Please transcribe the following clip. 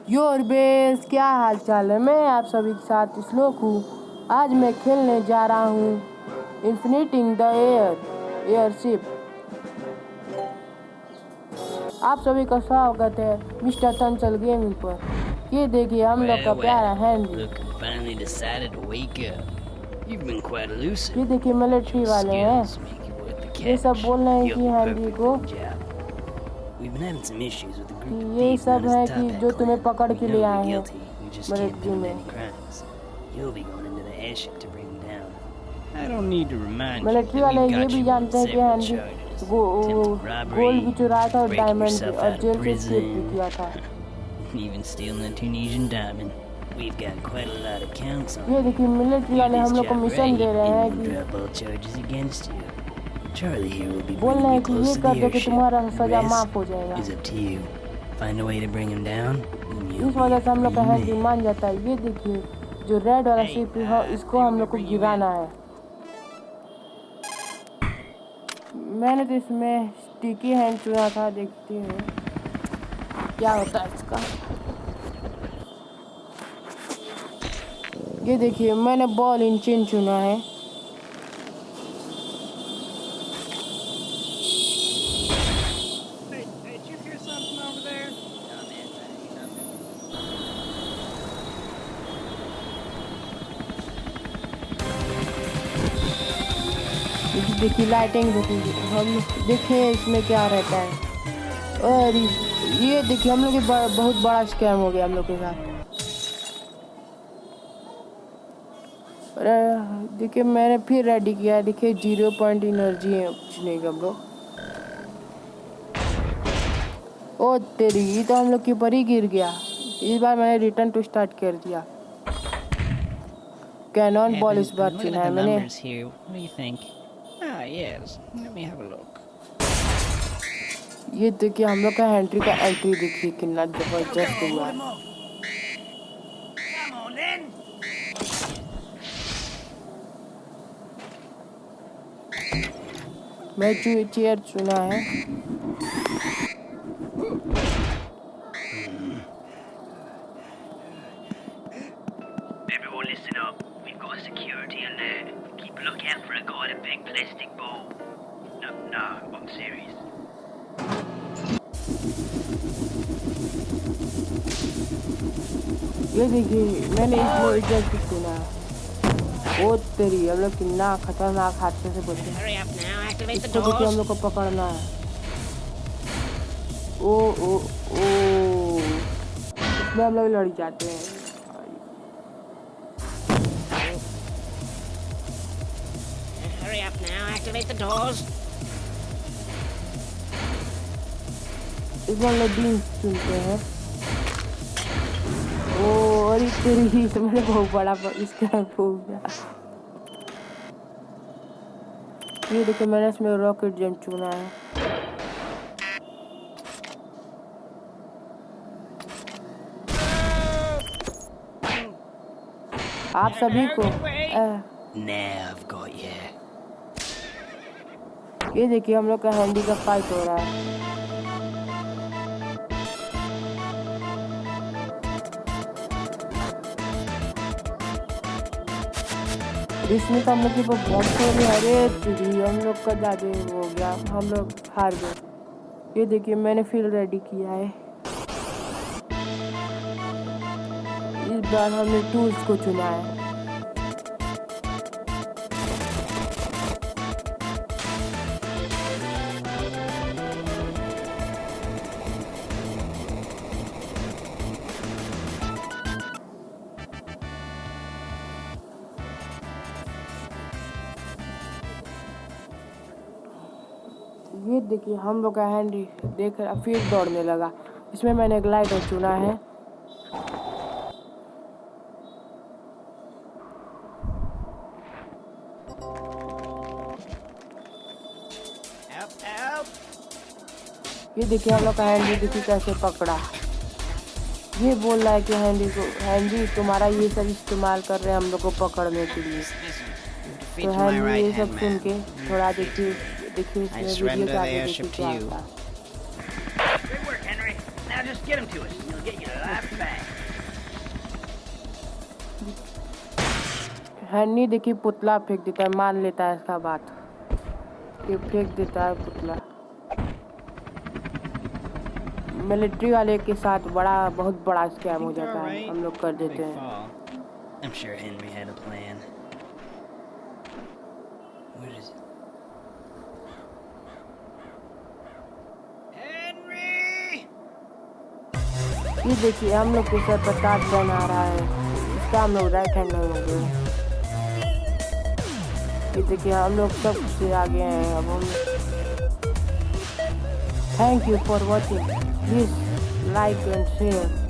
Your base, क्या हाल चाल है। मैं आप सभी के साथ श्लोक हूँ। आज मैं खेलने जा रहा हूँ इन्फिनिटिंग द एयरशिप। आप सभी का स्वागत है मिस्टर चंचल गेमिंग पर। ये देखिए हम लोग का प्यारा हैंडी। ये देखिए मिलिट्री वाले हैं। ये सब बोल रहे हैं कि हैंडी को कि ये सब है कि जो तुम्हें पकड़ के ले आए हैं मिलिट्री में। मिलिट्री वाले ये भी जानते हैं कि हैंडी गोल्ड भी चुराया था और डायमंड भी, और जेल से एस्केप भी किया था। ये देखिए मिलिट्री वाले हम लोग को मिशन दे रहे हैं कि बोल रहे हैं कि ये कर दो कि तुम्हारा सजा माफ हो जाएगा। इस वजह से हम लोग का हैंडी मान जाता है। ये देखिए जो रेड वाला शिप है इसको हम लोग को गिराना है। मैंने तो इसमें स्टिकी हैंड चुना था, देखते हैं क्या होता है इसका। ये देखिए मैंने बॉल इन चेन चुना है। देखिए लाइटिंग देखिए, हम देखिए इसमें क्या रहता है। और ये देखिए हम लोग बहुत बड़ा स्कैम हो गया हम लोग के साथ। देखिए मैंने फिर रेडी किया। देखिए 0 पॉइंट एनर्जी है कुछ नहीं का ब्रो। ओ तेरी, तो हम लोग के ऊपर ही गिर गया। इस बार मैंने रिटर्न टू स्टार्ट कर दिया। कैनॉन बॉल इस बार चुना है मैंने। ये देखिए हम लोग का एंट्री देखिए कितना जबरदस्त हुआ है। मैं चेयर चुना है। ये देखिए मैंने इसमें इधर चुना है। ओ तेरी, हम लोग कितना खतरनाक हादसे से बचे। इसको देखिए हम लोग को पकड़ना है। ओ ओ ओ, इसमें हम लोग लड़ जाते हैं। इसमें हम लोग बीन्स चुनते हैं। ओ और तेरी, तो मैंने बहुत बड़ा इसका हो गया। ये देखिए मैंने इसमें रॉकेट जंप चुना है। आप सभी को ये देखिए हम लोग का हैंडी का फाइट हो रहा है। इसमें तो हम लोग के बहुत सारे, अरे तुझी हम लोग का ज़्यादा हो गया, हम लोग हार गए। ये देखिए मैंने फिर रेडी किया है। इस बार हमने टूल्स को चुना है। ये देखिए हम लोग का हैंडी देख फिर दौड़ने लगा। इसमें मैंने एक लाइटर चुना है। ये देखिए हम लोग का हैंडी देखिए कैसे पकड़ा। ये बोल रहा है कि हैंडी तुम्हारा ये सब इस्तेमाल कर रहे हैं हम लोग को पकड़ने के लिए। तो हैंडी ये सब सुन के थोड़ा देखिए इसमें वीडियो के आगे देखिए क्या होता है। get your life back. हैनी देखिए पुतला फेंक देता है, मान लेता है इसका बात कि फेंक देता है पुतला। मिलिट्री वाले के साथ बहुत बड़ा स्कैम हो जाता है, हम लोग कर देते हैं। I'm sure Henry had a plan. What is it? Henry! ये देखिए हम लोग के सर पर ताज पहना रहा है, इसका हम लोग राइट हैंड में हो गए। ये देखिए हम लोग सब से आगे हैं अब हम। Thank you for watching, please like and share.